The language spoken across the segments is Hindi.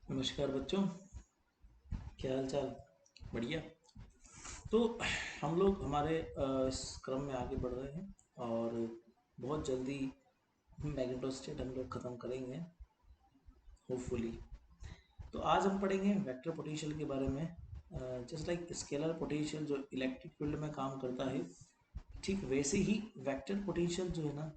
नमस्कार बच्चों, क्या हाल चाल। बढ़िया। तो हम लोग हमारे इस क्रम में आगे बढ़ रहे हैं और बहुत जल्दी मैग्नेटोस्टेट हम लोग ख़त्म करेंगे होपफुली। तो आज हम पढ़ेंगे वेक्टर पोटेंशियल के बारे में। जस्ट लाइक स्केलर पोटेंशियल जो इलेक्ट्रिक फील्ड में काम करता है, ठीक वैसे ही वेक्टर पोटेंशियल जो है ना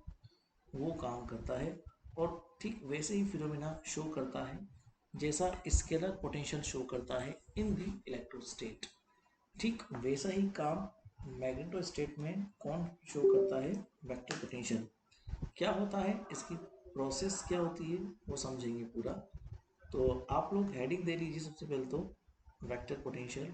वो काम करता है और ठीक वैसे ही फिनोमेना शो करता है जैसा स्केलर पोटेंशियल शो करता है इन द इलेक्ट्रोस्टेट। ठीक वैसा ही काम मैग्नेटोस्टेट में कौन शो करता है, वेक्टर पोटेंशियल। क्या होता है, इसकी प्रोसेस क्या होती है वो समझेंगे पूरा। तो आप लोग हेडिंग दे लीजिए सबसे पहले तो, वेक्टर पोटेंशियल।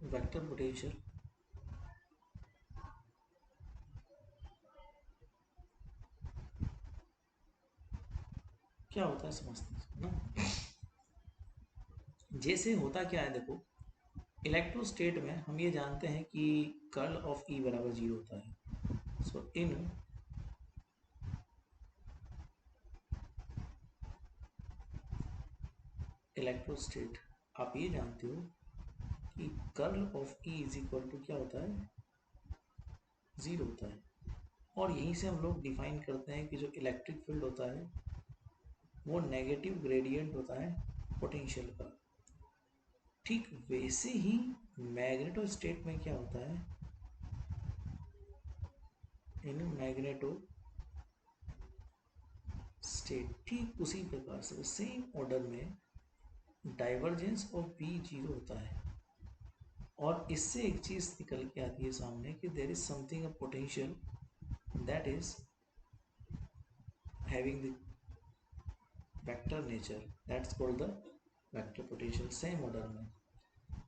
वेक्टर पोटेंशियल क्या होता है समझते हैं ना। जैसे होता क्या है देखो, इलेक्ट्रोस्टेट में हम ये जानते हैं कि कर्ल ऑफ ई बराबर जीरो होता है। सो इन इलेक्ट्रोस्टेट आप ये जानते हो कि curl of E is equal to क्या होता है, जीरो होता है। और यहीं से हम लोग डिफाइन करते हैं कि जो इलेक्ट्रिक फील्ड होता है वो नेगेटिव ग्रेडियंट होता है पोटेंशियल का। ठीक वैसे ही मैग्नेटोस्टेट में क्या होता है, इन मैग्नेटो स्टेट ठीक उसी प्रकार से सेम ऑर्डर में डाइवर्जेंस ऑफ बी जीरो होता है। और इससे एक चीज निकल के आती है सामने कि there is something a potential that is having the vector nature, that's called the vector potential same order में।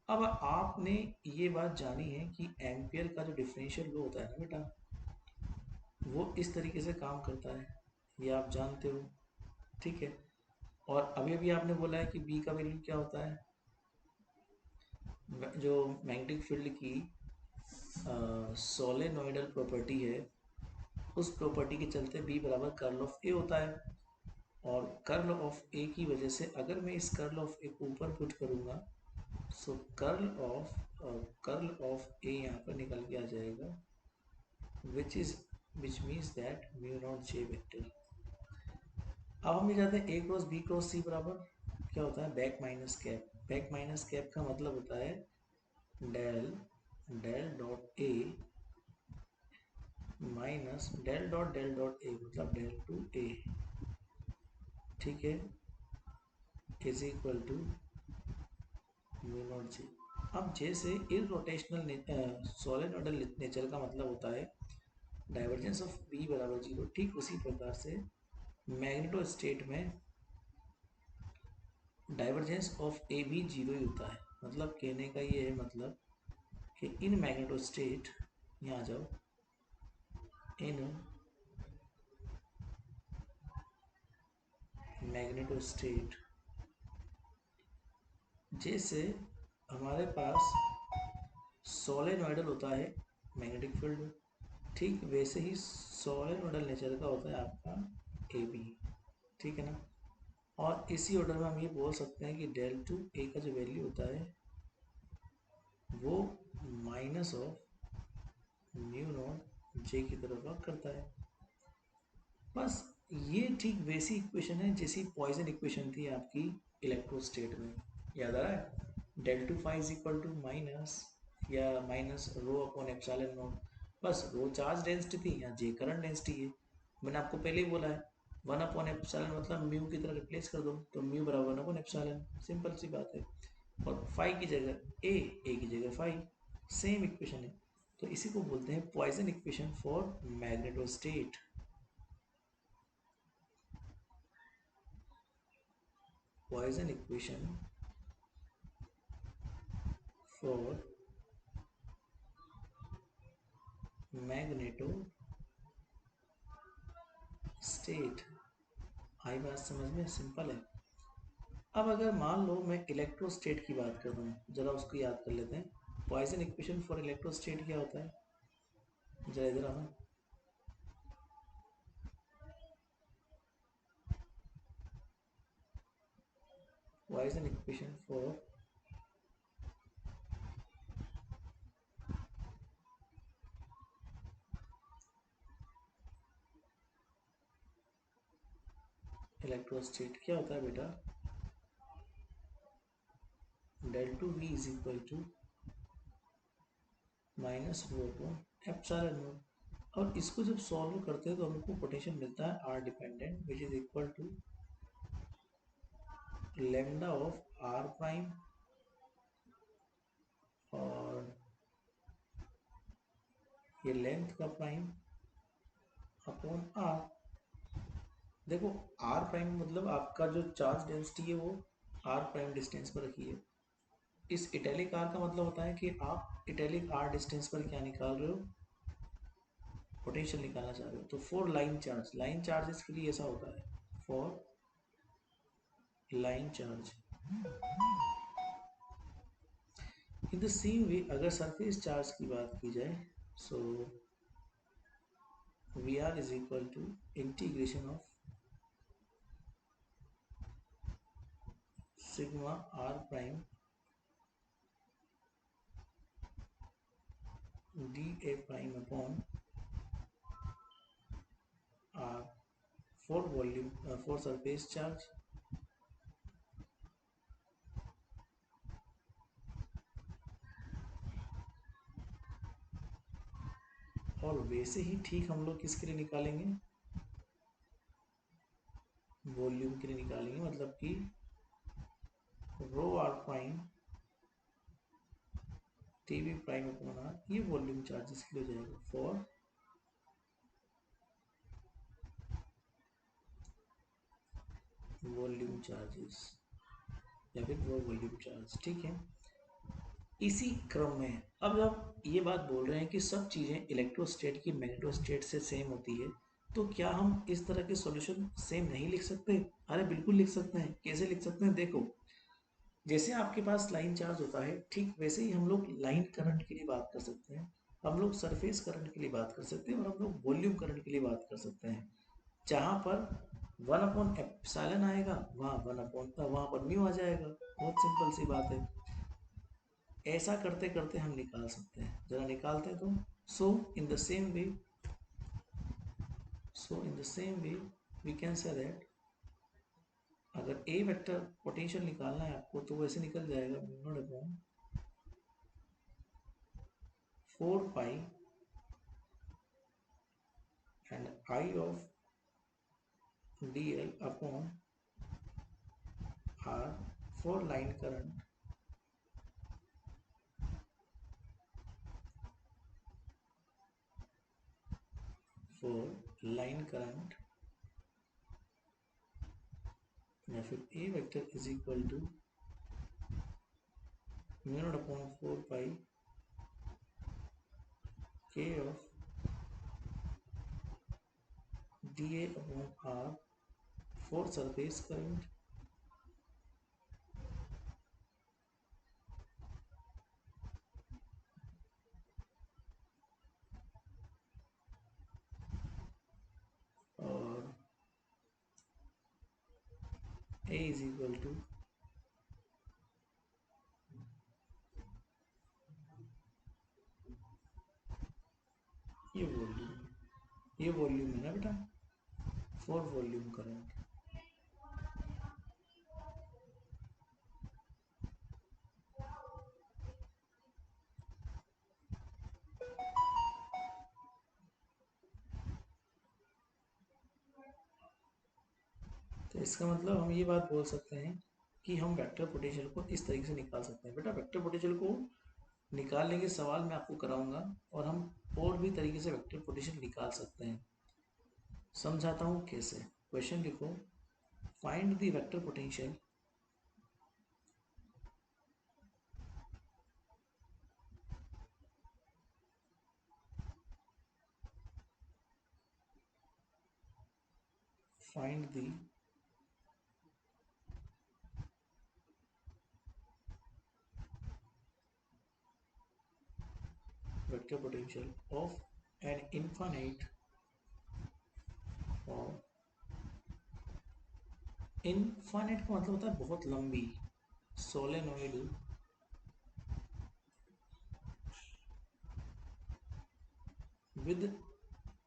अब आपने ये बात जानी है कि एम्पियर का जो डिफरेंशियल लो होता है ना बेटा, वो इस तरीके से काम करता है, ये आप जानते हो। ठीक है। और अभी अभी आपने बोला है कि बी का वैल्यू क्या होता है, जो मैग्नेटिक फील्ड की सोलेनोइडल प्रॉपर्टी है, उस प्रॉपर्टी के चलते बी बराबर कर्ल ऑफ ए होता है। और कर्ल ऑफ ए की वजह से अगर मैं इस कर्ल ऑफ ए को ऊपर पुट करूँगा, सो कर्ल ऑफ ए यहाँ पर निकल के आ जाएगा, which means that mu naught J vector. अब हम ये जाते हैं A cross B cross C बराबर क्या होता है, back minus cab. Back minus cab का मतलब होता है del del dot A minus del dot A मतलब डेल टू ए। ठीक है, is equal to mu naught J. अब जैसे इरोटेशनल सोलेनोइडल नेचर का मतलब होता है डाइवर्जेंस ऑफ बी बराबर जीरो, ठीक उसी प्रकार से मैग्नेटो स्टेट में डाइवर्जेंस ऑफ ए भी जीरो ही होता है। मतलब कहने का ये है मतलब कि इन मैग्नेटो स्टेट, यहाँ आ जाओ, इन मैग्नेटो स्टेट जैसे हमारे पास सोलेनोइडल होता है मैग्नेटिक फील्ड, ठीक वैसे ही सोलेनोइडल नेचर का होता है आपका ए बी। ठीक है ना। और इसी ऑर्डर में हम ये बोल सकते हैं कि डेल टू ए का जो वैल्यू होता है वो माइनस ऑफ म्यू नॉट जे की तरफ वर्क करता है। बस ये ठीक वैसी इक्वेशन है जैसी पॉइजन इक्वेशन थी आपकी इलेक्ट्रोस्टेट में, याद आ रहा है, del two phi is equal to minus या minus rho upon epsilon naught. बस रो चार्ज डेंसिटी थी, या जे करंट डेंसिटी है। मैंने आपको पहले ही बोला है वन अपॉन एप्सिलॉन मतलब म्यू की तरह रिप्लेस कर दो, तो म्यू बराबर वन अपॉन एप्सिलॉन, सिंपल सी बात है। और फाइव की जगह ए की जगह फाइव, सेम इक्वेशन है। तो इसी को बोलते हैं Poisson equation for magnetostat. Poisson equation for magneto state। आई बात समझ में? सिंपल है। अब अगर मान लो मैं इलेक्ट्रोस्टेट की बात कर रहा हूँ, जरा उसको याद कर लेते हैं। पॉइसन इक्वेशन फॉर इलेक्ट्रोस्टेट क्या होता है? जरा इधर आना। पॉइसन इक्वेशन फॉर इलेक्ट्रोस्टेट क्या होता है बेटा? Del two V is equal to minus rho upon epsilon naught. और इसको जब सॉल्व करते हैं तो हमको पोटेंशियल मिलता है R dependent, which is equal to lambda of R prime और ये लेंथ का प्राइम अपॉन आर। देखो आर प्राइम मतलब आपका जो चार्ज डेंसिटी है वो आर प्राइम डिस्टेंस पर रखी है। इस इटैलिक आर का मतलब होता है कि आप इटैलिक आर डिस्टेंस पर क्या निकाल रहे हो? पोटेंशियल निकालना चाह रहे हो। तो फॉर लाइन चार्जेस के लिए ऐसा होता है, for line charge. In the same way अगर सरफेस चार्ज की बात की जाए, so V R is equal to integration of sigma R prime D A prime upon R for volume for surface charge. और वैसे ही ठीक हम लोग किसके लिए निकालेंगे? वॉल्यूम के लिए निकालेंगे, मतलब कि rho R prime T V prime upon R, ये वॉल्यूम चार्जेस के लिए हो जाएगा फॉर वॉल्यूम चार्जेस या फिर वो वॉल्यूम चार्ज। ठीक है। इसी क्रम में अब जब ये बात बोल रहे हैं कि सब चीज़ें इलेक्ट्रोस्टेट की मैग्नेटोस्टेट से सेम होती है, तो क्या हम इस तरह के सॉल्यूशन सेम नहीं लिख सकते? अरे बिल्कुल लिख सकते हैं। कैसे लिख सकते हैं? देखो, जैसे आपके पास लाइन चार्ज होता है, ठीक वैसे ही हम लोग लाइन करंट के लिए बात कर सकते हैं, हम लोग सरफेस करंट के लिए बात कर सकते हैं, और हम लोग वॉल्यूम करंट के लिए बात कर सकते हैं। जहाँ पर 1/एप्सिलॉन आएगा वहाँ पर म्यू आ जाएगा। बहुत सिंपल सी बात है। ऐसा करते करते हम निकाल सकते हैं। जरा निकालते हैं तो so in the same way we can say that अगर ए वेक्टर पोटेंशियल निकालना है आपको तो वैसे निकल जाएगा mu naught upon 4 pi and I of D L upon R for line current या फिर A vector is equal to mu naught upon 4 pi K of D A upon R for surface current और ए इज इक्वल टू ये वॉल्यूम है ना बेटा, फॉर वॉल्यूम करंट। तो इसका मतलब हम ये बात बोल सकते हैं कि हम वेक्टर पोटेंशियल को इस तरीके से निकाल सकते हैं। बेटा वेक्टर पोटेंशियल को निकालने के सवाल मैं आपको कराऊंगा, और हम और भी तरीके से वेक्टर पोटेंशियल निकाल सकते हैं। समझाता हूँ कैसे। क्वेश्चन लिखो, find the vector potential find the vector potential of an infinite और इनफाइनाइट का मतलब होता है बहुत लंबी solenoid with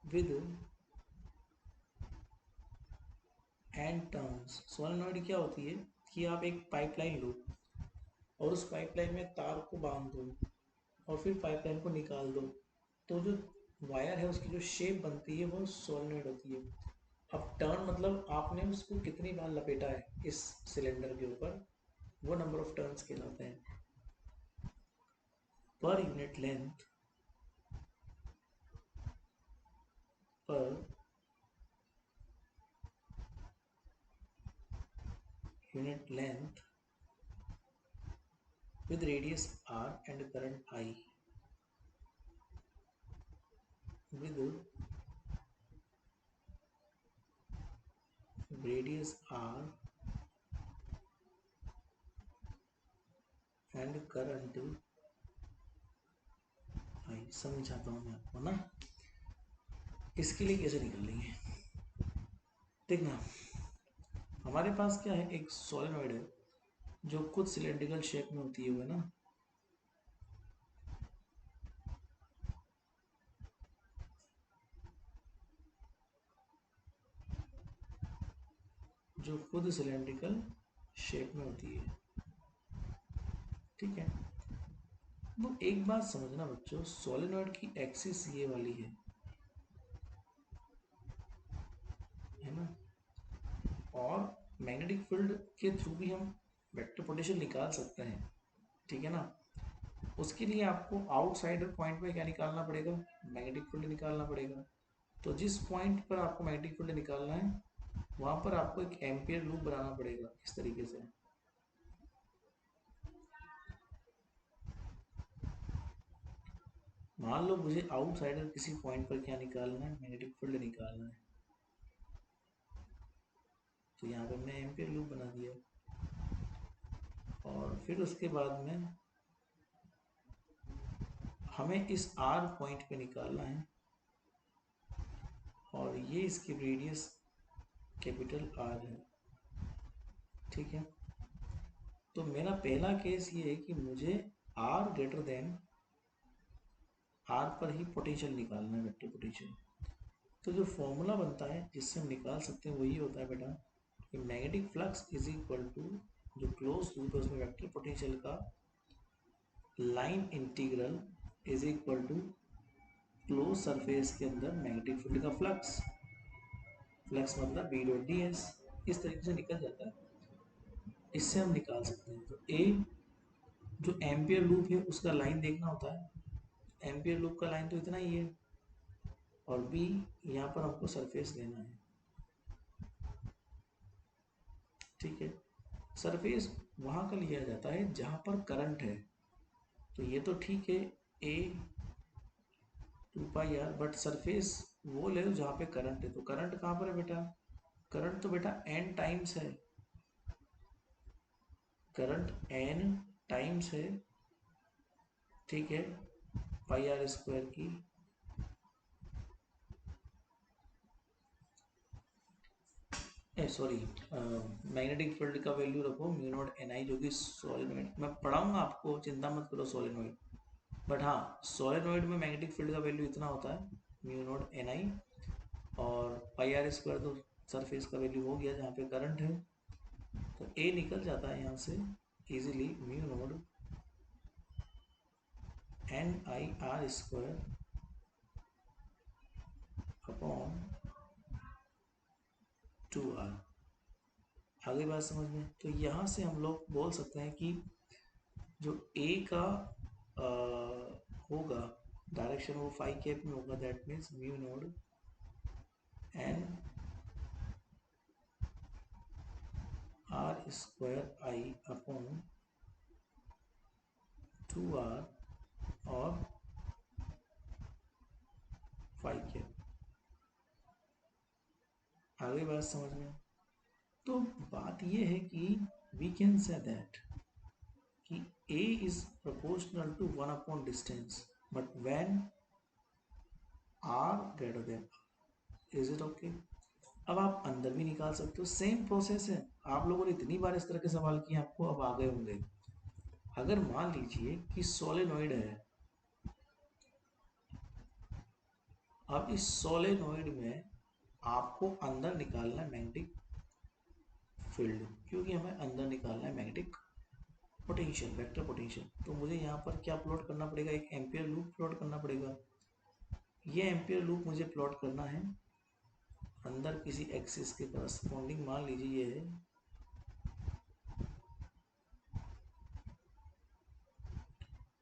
with and turns. Solenoid क्या होती है कि आप एक पाइपलाइन लो और उस पाइपलाइन में तार को बांध दो और फिर पाइपलाइन को निकाल दो, तो जो वायर है उसकी जो शेप बनती है वो सोलेनोइड होती है। अब टर्न मतलब आपने उसको कितनी बार लपेटा है इस सिलेंडर के ऊपर, वो नंबर ऑफ टर्न्स कहलाते हैं। Per unit length per unit length with radius r and current I with radius r and current I समझाता हूँ मैं आपको ना, इसके लिए कैसे निकलेंगे। देखना, हमारे पास क्या है, एक सोलेनोइड है जो खुद सिलेंड्रिकल शेप में होती है वो ना, जो खुद सिलेंड्रिकल शेप में होती है, ठीक है। तो एक बात समझना बच्चों, सोलेनोइड की एक्सिस ये वाली है ना, और मैग्नेटिक फील्ड के थ्रू भी हम वेक्टर पोटेंशियल निकाल सकते हैं, ठीक है ना। उसके लिए आपको आउटसाइडर पॉइंट पे क्या निकालना पड़ेगा, मैग्नेटिक फील्ड निकालना पड़ेगा। तो जिस पॉइंट पर आपको मैग्नेटिक फील्ड निकालना है वहां पर आपको एक एम्पियर लूप बनाना पड़ेगा इस तरीके से। मान लो मुझे आउटसाइडर किसी पॉइंट पर क्या निकालना है, मैग्नेटिक फील्ड निकालना है, तो यहाँ पर मैं एम्पियर लूप बना दिया और फिर उसके बाद में हमें इस आर पॉइंट पे निकालना है और ये इसकी रेडियस कैपिटल आर है, ठीक है। तो मेरा पहला केस ये है कि मुझे आर ग्रेटर देन आर पर ही पोटेंशियल निकालना है, वेक्टर पोटेंशियल। तो जो फॉर्मूला बनता है जिससे हम निकाल सकते हैं वही होता है बेटा कि magnetic flux is equal to जो क्लोज लूप है उसमें वेक्टर पोटेंशियल का line integral is equal to close surface के अंदर मैग्नेटिक फील्ड का फ्लक्स, फ्लक्स मतलब बी डॉट डी एस। इस तरीके से निकल जाता है, इससे हम निकाल सकते हैं। तो ए जो एम्पियर लूप है उसका लाइन देखना होता है, एम्पियर लूप का लाइन तो इतना ही है, और बी यहाँ पर हमको सरफेस लेना है, ठीक है। सरफेस वहाँ का लिया जाता है जहाँ पर करंट है, तो ये तो ठीक है ए 2πr, बट सरफेस वो ले लो जहाँ पे करंट है। तो करंट कहाँ पर है बेटा, करंट तो बेटा n टाइम्स है, करंट n टाइम्स है, ठीक है, πr² की। सॉरी, मैग्नेटिक फील्ड का वैल्यू रखो म्यू नॉट एन आई, जो कि सोलेनोइड मैं पढ़ाऊंगा आपको, चिंता मत करो सोलेनोइड। बट हाँ, सोलेनोइड में मैग्नेटिक फील्ड का वैल्यू इतना होता है म्यू नॉट एन आई, और πr² तो सरफेस का वैल्यू हो गया जहाँ पे करंट है। तो ए निकल जाता है यहाँ से easily, mu not an I R square upon 2r। आगे बात समझ में, तो यहाँ से हम लोग बोल सकते हैं कि जो ए का होगा डायरेक्शन वो फाई कैप में होगा, that means mu naught N R square I upon 2r और फाई कैप। आगे बात समझ में, तो बात ये है कि वी कैन से दैट कि a is proportional to 1 upon distance. But when R greater than, is it okay? अब आप अंदर भी निकाल सकते हो, सेम प्रोसेस है। आप लोगों ने इतनी बार इस तरह के सवाल किए, आपको अब आ गए होंगे। अगर मान लीजिए कि सोलेनोइड है, अब इस सोलेनोइड में आपको अंदर निकालना है मैग्नेटिक फील्ड, क्योंकि हमें अंदर निकालना है मैग्नेटिक पोटेंशियल, वेक्टर पोटेंशियल। तो मुझे यहाँ पर क्या प्लॉट करना पड़ेगा? एक एम्पियर लूप प्लॉट करना पड़ेगा। ये एम्पियर लूप मुझे प्लॉट करना है अंदर किसी एक्सिस के करस्पॉन्डिंग, मान लीजिए ये है,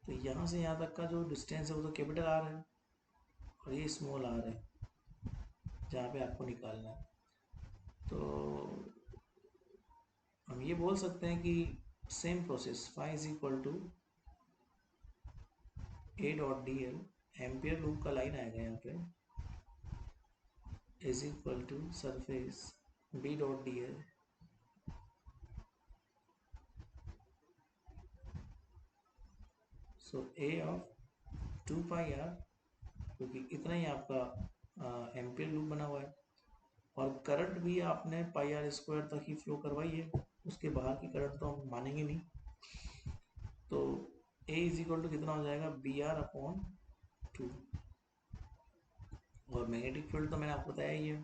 तो यहाँ से यहाँ तक का जो डिस्टेंस है वो तो कैपिटल आर है, और ये स्मॉल आर है जहाँ पे आपको निकालना है। तो हम ये बोल सकते हैं कि same process, phi is equal to A dot D L, ampere loop का लाइन आएगा यहाँ पे, is equal to surface B dot D L, so A of 2 pi R, क्योंकि इतना ही आपका एम्पियर लूप बना हुआ है, और करंट भी आपने पाई आर स्क्वायर तक ही फ्लो करवाई है, उसके बाहर की करंट तो हम मानेंगे नहीं। तो ए इज इक्वल टू कितना हो जाएगा? बी आर अपॉन 2, और मैग्नेटिक फील्ड तो मैंने आपको बताया ही है,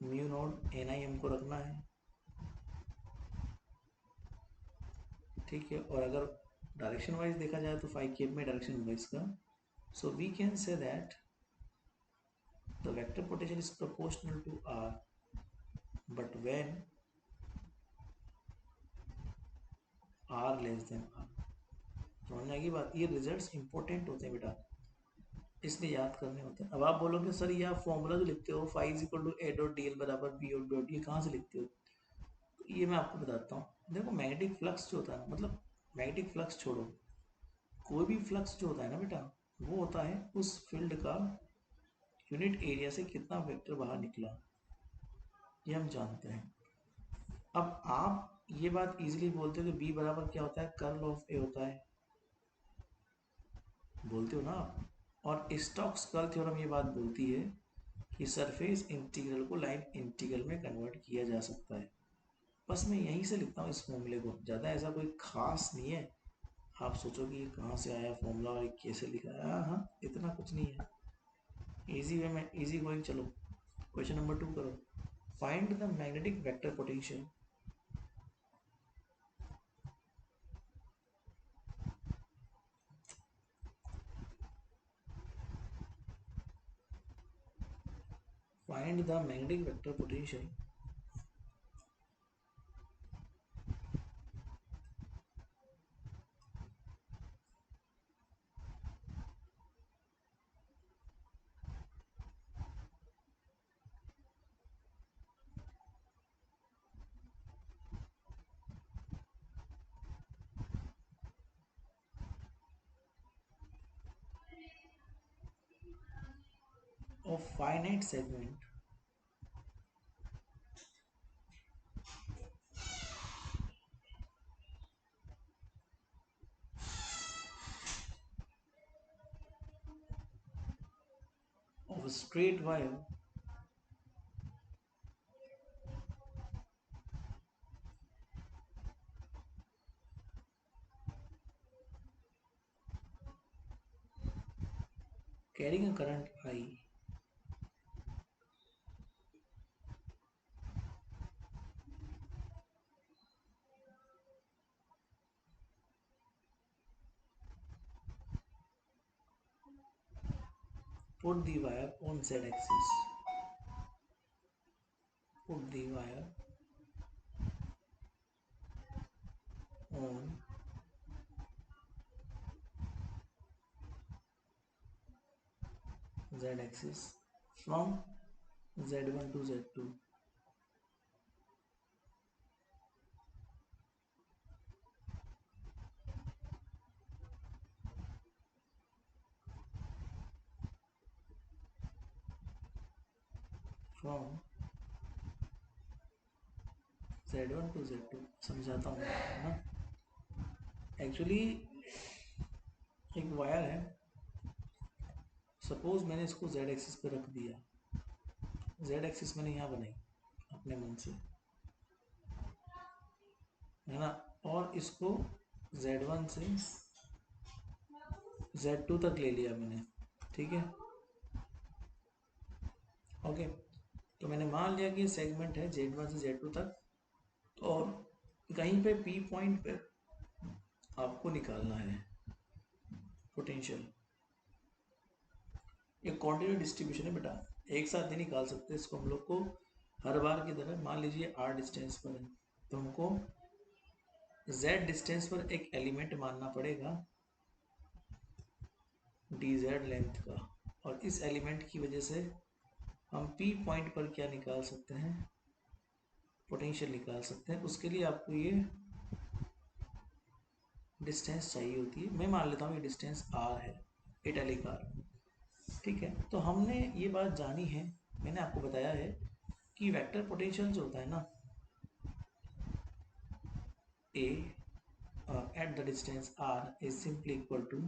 म्यू नॉट एन आई हमको रखना है, ठीक है। और अगर डायरेक्शन वाइज देखा जाए तो फाइव केप में डायरेक्शन वाइज का, so we can say that the vector potential is proportional to R, but when R less than R. समझने की बात, ये रिजल्ट्स इंपॉर्टेंट होते हैं बेटा, इसलिए याद करने होते हैं। अब आप बोलोगे सर ये आप फॉर्मूला जो लिखते हो, phi is equal to A dot D L बराबर बी डॉट, ये कहाँ से लिखते हो? तो ये मैं आपको बताता हूँ। देखो मैग्नेटिक फ्लक्स जो होता है, मतलब मैग्नेटिक फ्लक्स छोड़ो, कोई भी फ्लक्स जो होता है ना बेटा, वो होता है उस फील्ड का यूनिट एरिया से कितना वेक्टर बाहर निकला, ये हम जानते हैं। अब आप ये बात इजीली बोलते हो कि बी बराबर क्या होता है? कर्ल ऑफ ए होता है, बोलते हो ना आप। और स्टोक्स कर्ल थ्योरम ये बात बोलती है कि सरफेस इंटीग्रल को लाइन इंटीग्रल में कन्वर्ट किया जा सकता है। बस मैं यहीं से लिखता हूँ इस फॉर्मूले को, ज़्यादा ऐसा कोई खास नहीं है। आप सोचो कि ये कहाँ से आया फॉर्मूला और कैसे लिखा है, हाँ हाँ, इतना कुछ नहीं है, इजी वे में, इजी गोइंग। चलो क्वेश्चन नंबर 2 करो। Find the magnetic vector potential find the magnetic vector potential of finite segment of a straight wire carrying a current I put the wire on z axis, put the wire on z axis from z1 to z2, from z1 to z2। समझाता हूँ है ना। एक्चुअली एक वायर है, सपोज मैंने इसको जेड एक्सिस पे रख दिया, जेड एक्सिस मैंने यहाँ बनाई अपने मन से, है ना, और इसको z1 से z2 तक ले लिया मैंने, ठीक है, ओके। तो मैंने मान लिया कि सेगमेंट है z1 से z2 तक, और कहीं पे p पॉइंट पे आपको निकालना है पोटेंशियल। एक क्वांटिटी डिस्ट्रीब्यूशन है बेटा, एक साथ नहीं निकाल सकते इसको हम लोग को, हर बार की तरह मान लीजिए r डिस्टेंस पर है तो हमको z डिस्टेंस पर एक एलिमेंट मानना पड़ेगा dz लेंथ का, और इस एलिमेंट की वजह से हम p पॉइंट पर क्या निकाल सकते हैं, पोटेंशियल निकाल सकते हैं। उसके लिए आपको ये डिस्टेंस चाहिए होती है, मैं मान लेता हूँ ये डिस्टेंस r है, इटैलिक r, ठीक है। तो हमने ये बात जानी है, मैंने आपको बताया है कि वेक्टर पोटेंशियल जो होता है ना, a at the distance r is simply equal to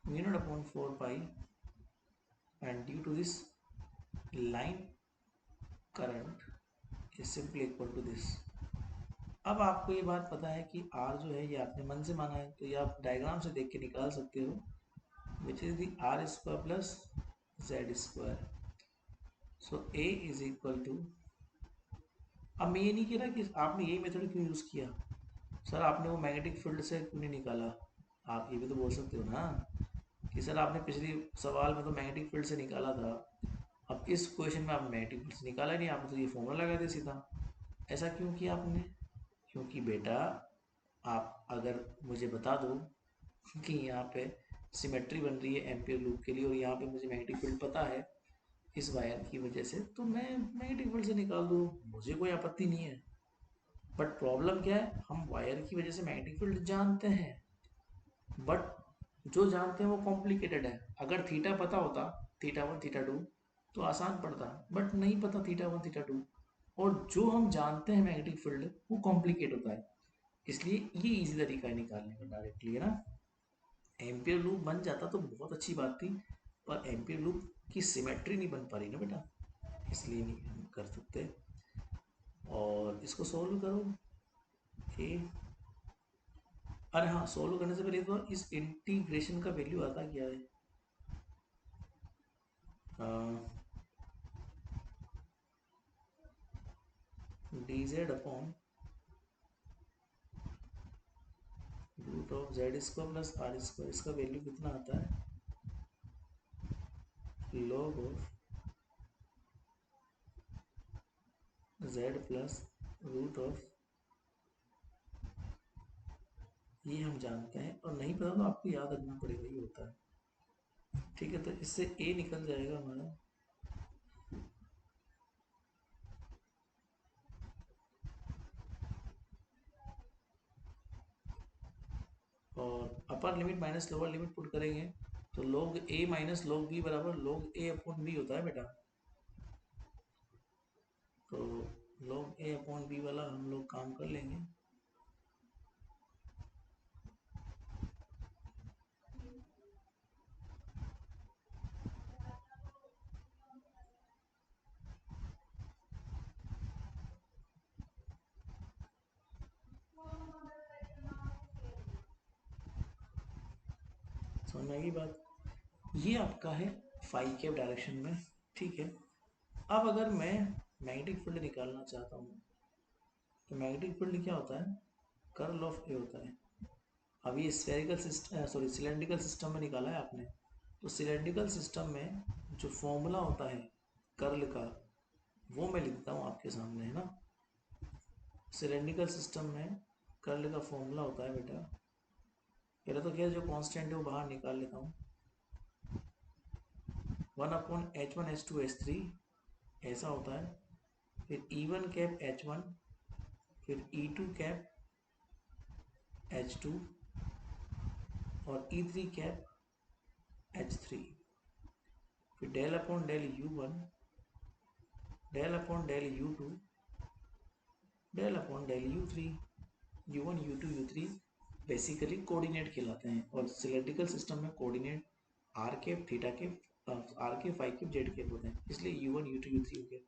mu naught upon 4 pi, and due to this line current is simply equal to this। अब आपको ये बात पता है कि r जो है ये आपने मन से माना है, तो ये आप डायग्राम से देख के निकाल सकते हो, which is the r square plus z square, so a is equal to, अब मैं ये नहीं कह रहा कि आपने यही मेथड क्यों यूज़ किया, सर आपने वो मैग्नेटिक फील्ड से क्यों नहीं निकाला, आप ये भी तो बोल सकते हो ना कि सर आपने पिछली सवाल में तो मैग्नेटिक फील्ड से निकाला था, अब इस क्वेश्चन में आप मैग्नेटिक फील्ड से निकाला नहीं, आपने तो ये फॉर्मूला लगा दिया सीधा, ऐसा क्यों किया आपने? क्योंकि बेटा आप अगर मुझे बता दो कि यहाँ पे सिमेट्री बन रही है एम्पियर लूप के लिए, और यहाँ पे मुझे मैग्नेटिक फील्ड पता है इस वायर की वजह से, तो मैं मैग्नेटिक फील्ड से निकाल दूँ, मुझे कोई आपत्ति नहीं है। बट प्रॉब्लम क्या है, हम वायर की वजह से मैग्नेटिक फील्ड जानते हैं, बट जो जानते हैं वो कॉम्प्लिकेटेड है। अगर थीटा पता होता, थीटा 1 थीटा 2, तो आसान पड़ता, बट नहीं पता थीटा 1 थीटा 2, और जो हम जानते हैं मैग्नेटिक फील्ड वो कॉम्प्लिकेट होता है, इसलिए ये इजी तरीका है निकालने का डायरेक्टली, है ना। एम्पियर लूप बन जाता तो बहुत अच्छी बात थी, पर एम्पियर लूप की सिमेट्री नहीं बन पा रही ना बेटा, इसलिए नहीं हम कर सकते। और इसको सोल्व करो, ए, अरे हाँ, सोल्व करने से पहले तो इस इंटीग्रेशन का वैल्यू आता क्या है, D Z upon root of Z square plus R square, इसका वैल्यू कितना आता है, log of Z plus root of, ये हम जानते हैं, और नहीं पता तो आपको याद रखना पड़ेगा, ये होता है, ठीक है। तो इससे ए निकल जाएगा हमारा, और upper limit minus lower limit put करेंगे तो log a minus log b बराबर log a अपॉन b होता है बेटा, तो log a अपॉन b वाला हम लोग काम कर लेंगे। समझ में आएगी बात, ये आपका है फाइव के डायरेक्शन में, ठीक है। अब अगर मैं मैग्नेटिक फील्ड निकालना चाहता हूँ, तो मैग्नेटिक फील्ड क्या होता है, कर्ल ऑफ ए होता है। अब ये spherical system, sorry cylindrical system में निकाला है आपने, तो सिलेंड्रिकल सिस्टम में जो फॉर्मूला होता है कर्ल का, वो मैं लिखता हूँ आपके सामने, है ना। सिलेंड्रिकल सिस्टम में कर्ल का फॉर्मूला होता है बेटा, पहले तो क्या जो कांस्टेंट है वो बाहर निकाल लेता हूँ, 1 अपॉन H1 H2 H3 ऐसा होता है, फिर E1 कैप H1, फिर E2 कैप H2, और E3 कैप H3, फिर del upon del U1, del upon del U2, del upon del U3, U1 U2 U3 basically coordinate कहलाते हैं, और सिलेंड्रिकल सिस्टम में coordinate R cap theta cap R cap phi cap Z cap होते हैं, इसलिए U1 U2 U3 हो गया।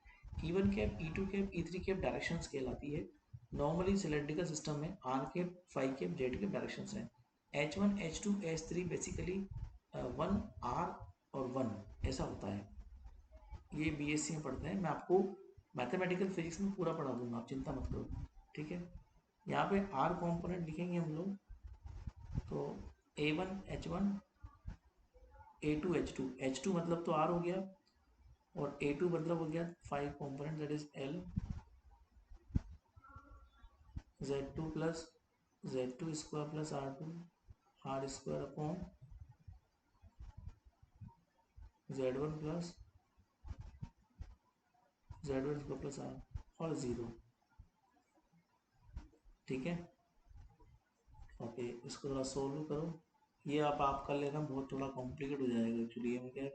E1 cap E2 cap E3 cap directions कहलाती है। नॉर्मली सिलेंड्रिकल सिस्टम में R cap phi cap Z cap directions हैं। H1 H2 H3 basically 1 R और 1 ऐसा होता है। ये BSc में पढ़ते हैं, मैं आपको मैथमेटिकल फिजिक्स में पूरा पढ़ा दूंगा, आप चिंता मत करो, ठीक है। यहाँ पे आर कॉम्पोनेंट लिखेंगे हम लोग, तो A1 H1 A2 H2, H2 मतलब तो R हो गया, और A2 मतलब हो गया 5 component that is L Z2 plus Z2 square plus R2 R square upon Z1 plus Z1 square plus R और 0, ठीक है। ओके, इसको थोड़ा सोल्व करो, ये आप कर लेना, बहुत थोड़ा कॉम्प्लिकेट हो जाएगा एक्चुअली, ये मैं क्या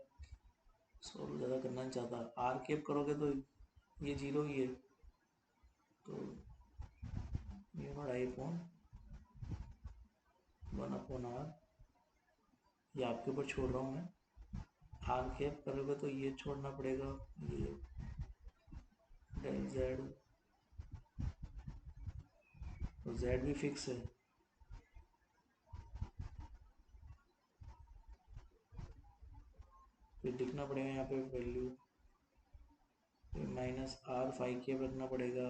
सोल्व ज़्यादा करना नहीं चाहता। आर केप करोगे तो ये 0 ही है, तो ये हमारा अपॉन 1/R, ये आपके ऊपर छोड़ रहा हूँ मैं। आर केप करोगे तो ये छोड़ना पड़ेगा, ये डेल जेड, तो जेड भी फिक्स है, फिर लिखना पड़ेगा यहाँ पे वैल्यू, फिर माइनस आर फाइव केप रखना पड़ेगा,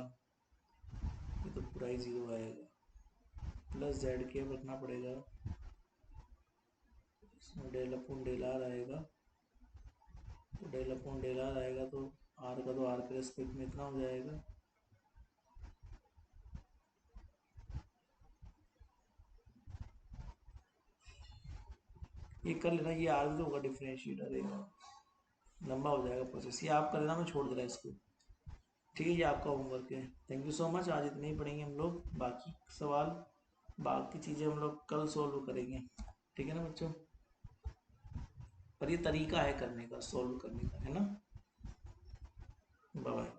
ये तो पूरा ही 0 आएगा, प्लस जेड केप रखना पड़ेगा, इसमें डेल अपॉन डेल आर आएगा, तो डेल अपॉन डेल आर आएगा, तो आर का तो आर के रेस्पेक्ट में इतना हो जाएगा, ये कर लेना, ये आर भी तो होगा डिफरेंशिएट, अरे लंबा हो जाएगा प्रोसेस, ये आप कर लेना, मैं छोड़ दे रहा इसको, ठीक है। ये आपका होमवर्क है, थैंक यू सो मच। आज इतने ही पढ़ेंगे हम लोग, बाकी सवाल बाकी चीज़ें हम लोग कल सोल्व करेंगे, ठीक है ना बच्चों। पर ये तरीका है करने का, सोल्व करने का, है ना। Bye bye.